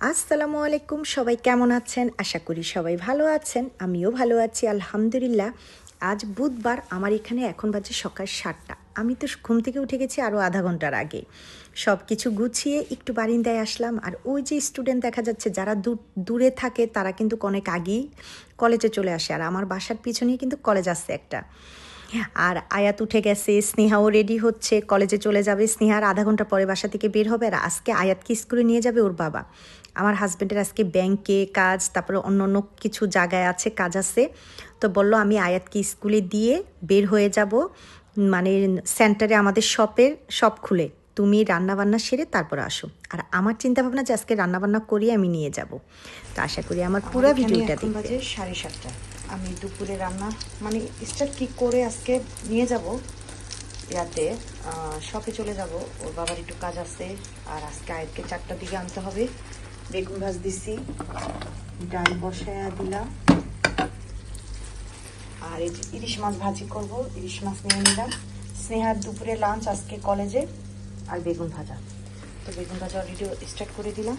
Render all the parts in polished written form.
আসসালামু আলাইকুম, সবাই কেমন আছেন? আশা করি সবাই ভালো আছেন। আমিও ভালো আছি আলহামদুলিল্লাহ। আজ বুধবার, আমার এখানে এখন বাজে সকাল 7টা। আমি তো ঘুম থেকে উঠে গেছি আরও আধা ঘন্টার আগে। সব কিছু গুছিয়ে একটু বারিন্দায় আসলাম। আর ওই যে স্টুডেন্ট দেখা যাচ্ছে যারা দূরে থাকে তারা কিন্তু অনেক আগেই কলেজে চলে আসে। আর আমার বাসার পিছনেই কিন্তু কলেজ আছে একটা। আর আয়াত উঠে গেছে, স্নেহাও রেডি হচ্ছে, কলেজে চলে যাবে। স্নেহার আধা ঘন্টা পরে বাসা থেকে বের হবে। আর আজকে আয়াতকে স্কুলে নিয়ে যাবে ওর বাবা। আমার হাজব্যান্ডের আজকে ব্যাংকে কাজ, তারপরে অন্য অন্য কিছু জায়গায় আছে কাজ আছে। তো বলল আমি আয়াতকে স্কুলে দিয়ে বের হয়ে যাব, মানে সেন্টারে আমাদের শপ খুলে তুমি রান্নাবান্না সেরে তারপর আসো। আর আমার চিন্তা ভাবনা যে আজকে রান্নাবান্না করিয়ে আমি নিয়ে যাব। তো আশা করি আমার পুরো ভিডিওটা দেখবে। বাজে 7:30। আমি দুপুরে রান্না মানে স্টার্ট কি করে আজকে নিয়ে যাব ইয়াতে, শপে চলে যাব। ওর বাবার একটু কাজ আছে। আর আজকে আয়াতকে 4টার দিকে আনতে হবে। বেগুন ভাজ দিছি, ডাল বসায়া দিলাম। আর এই যে ইলিশ মাছ ভাজি করব, ইলিশ মাছ নিয়ে নিলাম। স্নেহার দুপুরে লাঞ্চ আজকে কলেজে, আর বেগুন ভাজা। তো বেগুন ভাজা অলরেডি স্টার্ট করে দিলাম।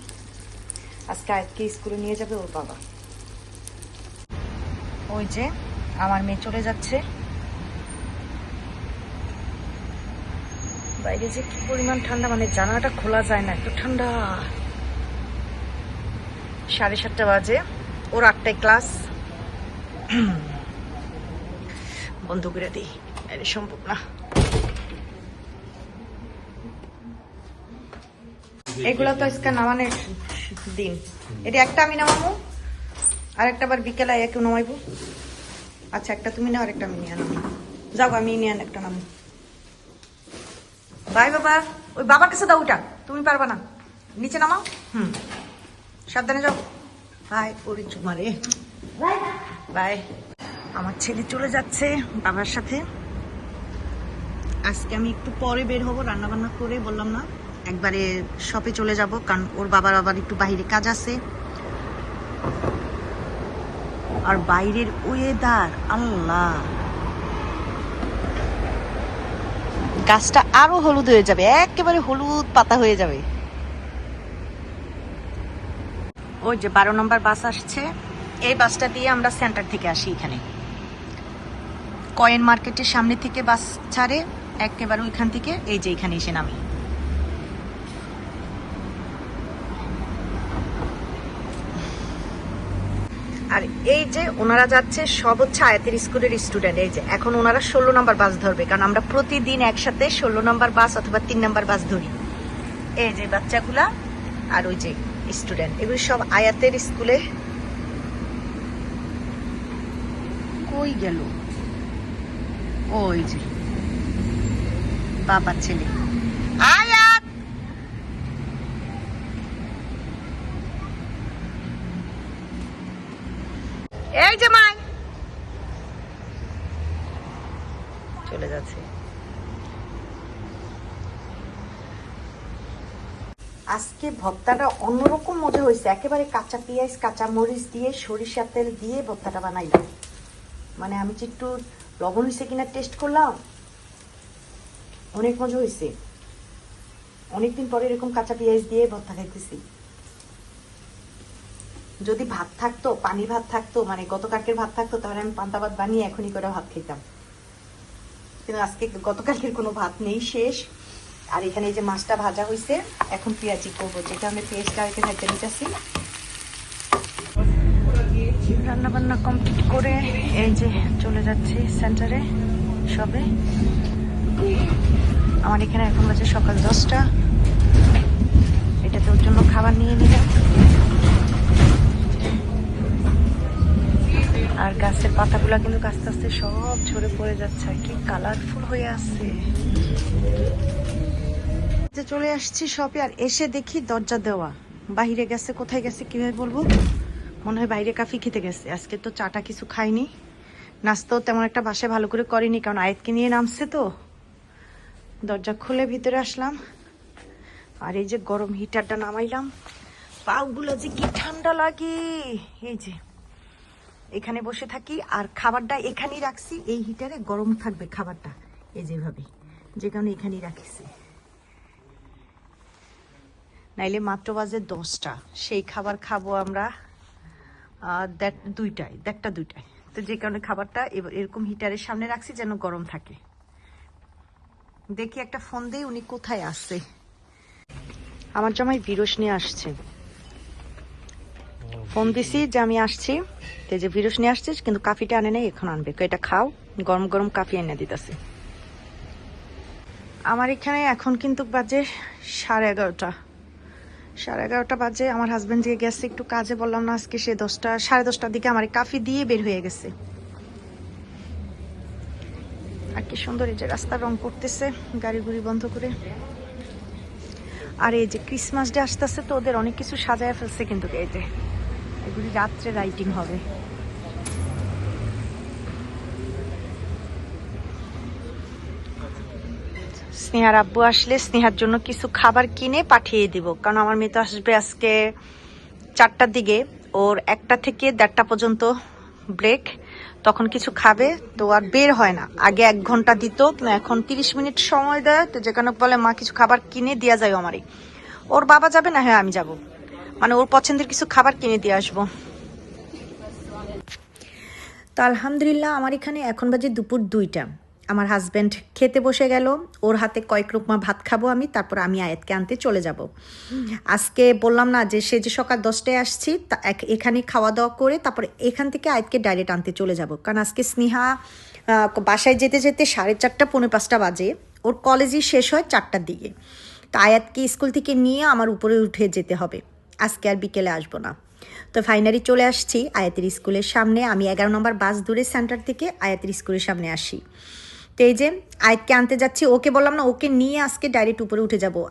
আজকে আয়াতকে স্কুলে নিয়ে যাবে ওর বাবা। ওই যে আমার মেয়ে চলে যাচ্ছে। বাইরে যে কি পরিমাণ ঠান্ডা, মানে জানালাটা খোলা যায় না, এত ঠান্ডা। 7:30 বাজে, ওর 8টায় ক্লাস। বন্ধ করে দিই, এটা সম্ভব না। এগুলো তো আজকে নামানোর দিন। এটা একটা আমি নামাবো, আর একটা আবার বিকেলে একে নামাইবো। আচ্ছা, একটা তুমি নাও, আর একটা আমি নিয়ে নামো। যাও, আমি নিয়ে একটা নামো। বাই বাবা। ওই বাবার কাছে দাও, ওটা তুমি পারবা না, নিচে নামাও। সাবধানে যাও। বাই। ওরে চুমারে, বাই। আমার ছেলে চলে যাচ্ছে বাবার সাথে। আজকে আমি একটু পরে বের হবো, রান্না বান্না করে বললাম না, একবারে শপে চলে যাব, কারণ ওর বাবার আবার একটু বাইরে কাজ আছে। আর বাইরের ওয়েদার, আল্লাহ, গাছটা আরো হলুদ হয়ে যাবে, একেবারে হলুদ পাতা হয়ে যাবে। ওই যে 12 নম্বর বাস আসছে। এই বাসটা দিয়ে আমরা সেন্টার থেকে আসি। এখানে কয়েন মার্কেটের সামনে থেকে বাস ছাড়ে, একেবারে ওইখান থেকে এই যে এখানে এসে নামি। আর এই যে ওনারা যাচ্ছে, সব হচ্ছে আয়াতের স্কুলের স্টুডেন্ট। এই যে এখন ওনারা 16 নম্বর বাস ধরবে, কারণ আমরা প্রতিদিন একসাথে 16 নম্বর বাস অথবা 3 নম্বর বাস ধরি। এই যে বাচ্চাগুলা আর ওই যে স্টুডেন্ট, এগুলো সব আয়াতের স্কুলে। কই গেল? ওই যে বাবার ছেলে আয়াত। এই যে মাই চলে যাচ্ছে। আজকে ভর্তাটা অন্যরকম মজা হয়েছে, একেবারে কাঁচা পেঁয়াজ কাঁচা মরিচ দিয়ে সরিষার তেল দিয়ে ভর্তাটা বানাইলাম। মানে আমি যে একটু লবণ হয়েছে কিনা টেস্ট করলাম, অনেক মজা হয়েছে। অনেকদিন পরে এরকম কাঁচা পেঁয়াজ দিয়ে ভর্তা খাইতেছি। যদি ভাত থাকতো, পানি ভাত থাকতো, মানে গতকালকের ভাত থাকতো, তাহলে আমি পান্তা ভাত বানিয়ে এখনই করে ভাত খেতাম। কিন্তু আজকে গতকালকের কোনো ভাত নেই, শেষ। আর এখানে এই যে মাছটা ভাজা হয়েছে, এখন পেঁয়াজি করবো, যেটা আমি পেঁয়াজটা এখানে ভাজতে নিতেছি। রান্না বান্না কমপ্লিট করে এই যে চলে যাচ্ছি সেন্টারে সবে। আমার এখানে এখন বাজে সকাল 10টা। এটাতে ওর জন্য খাবার নিয়ে নিলাম। আর গাছের পাতাগুলো কিন্তু আস্তে আস্তে সব ঝরে পড়ে যাচ্ছে, আর কি কালারফুল হয়ে আছে। চলে আসছি শপে, আর এসে দেখি দরজা দেওয়া, বাইরে গেছে। কোথায় গেছে কিভাবে বলবো, মনে হয় বাইরে কাফি খেতে গেছে। আজকে তো চাটা কিছু খাইনি, নাস্তাও তেমন একটা বাসায় ভালো করে করিনি, কারণ আয়াতকে নিয়ে নামছে তো। দরজা খুলে ভিতরে আসলাম, আর এই যে গরম হিটারটা নামাইলাম। পাগুলো যে কি ঠান্ডা লাগে। এই যে এখানে বসে থাকি, আর খাবারটা এখানেই রাখছি, এই হিটারে গরম থাকবে খাবারটা, এই যেভাবে, যে কারণে এখানেই রাখিছি। নাইলে মাত্র বাজে 10টা। সেই খাবার খাবো আমরা দুইটায়, 1টা-2টায়। তো যে কারণে খাবারটা এরকম হিটারের সামনে রাখছি যেন গরম থাকে। দেখি একটা ফোন দেই, উনি কোথায় আছে। আমার জামাই বিরস নিয়ে আসছে, ফোন দিছি যে আমি আসছি, তো যে বিরস নিয়ে আসছিস, কিন্তু কাফিটা আনে নাই, এখন আনবে। এটা খাও, গরম গরম কাফি এনে দিতেছে। আমার এখানে এখন কিন্তু বাজে 11:30। 11:30 বাজে। আমার হাজবেন্ড যে গেছে একটু কাজে, বললাম না আজকে, সে 10টা-10:30টার দিকে আমার কাফি দিয়ে বের হয়ে গেছে। আর কি সুন্দর এই যে রাস্তা রং করতেছে গাড়ি গুড়ি বন্ধ করে। আর এই যে ক্রিসমাস ডে আসতেছে, তো ওদের অনেক কিছু সাজায় ফেলছে, কিন্তু এই যে এগুলি রাত্রে লাইটিং হবে। স্নেহার আব্বু আসলে স্নেহার জন্য কিছু খাবার কিনে পাঠিয়ে দিব, কারণ আমার মেয়ে তো আসবে আজকে 4টার দিকে। ওর 1টা থেকে 1:30 পর্যন্ত ব্রেক, তখন কিছু খাবে। তো আর বের হয় না, আগে 1 ঘন্টা দিত, এখন 30 মিনিট সময় দেয়। তো যেখানে বলে মা কিছু খাবার কিনে দিয়া যায় আমারই। ওর বাবা যাবে না, হ্যাঁ আমি যাব, মানে ওর পছন্দের কিছু খাবার কিনে দিয়ে আসবো। তো আলহামদুলিল্লাহ আমার এখানে এখন বাজে দুপুর 2টা। আমার হাজব্যান্ড খেতে বসে গেল, ওর হাতে কয়েক রকমা ভাত খাবো আমি, তারপর আমি আয়াতকে আনতে চলে যাব। আজকে বললাম না যে সে যে সকাল 10টায় আসছি, এখানে খাওয়া দাওয়া করে তারপর এখান থেকে আয়াতকে ডাইরেক্ট আনতে চলে যাব, কারণ আজকে স্নেহা বাসায় যেতে যেতে 4:30 পৌনে 5টা বাজে। ওর কলেজই শেষ হয় 4টার দিকে। তো আয়াতকে স্কুল থেকে নিয়ে আমার উপরে উঠে যেতে হবে, আজকে আর বিকেলে আসবো না। তো ফাইনালি চলে আসছি আয়াতের স্কুলের সামনে। আমি 11 নম্বর বাস ধরে সেন্টার থেকে আয়াতের স্কুলের সামনে আসি। তো এই যে আয়াতকে আনতে যাচ্ছি, ওকে বললাম না ওকে নিয়ে আজকে ডাইরেক্ট উপরে উঠে যাব।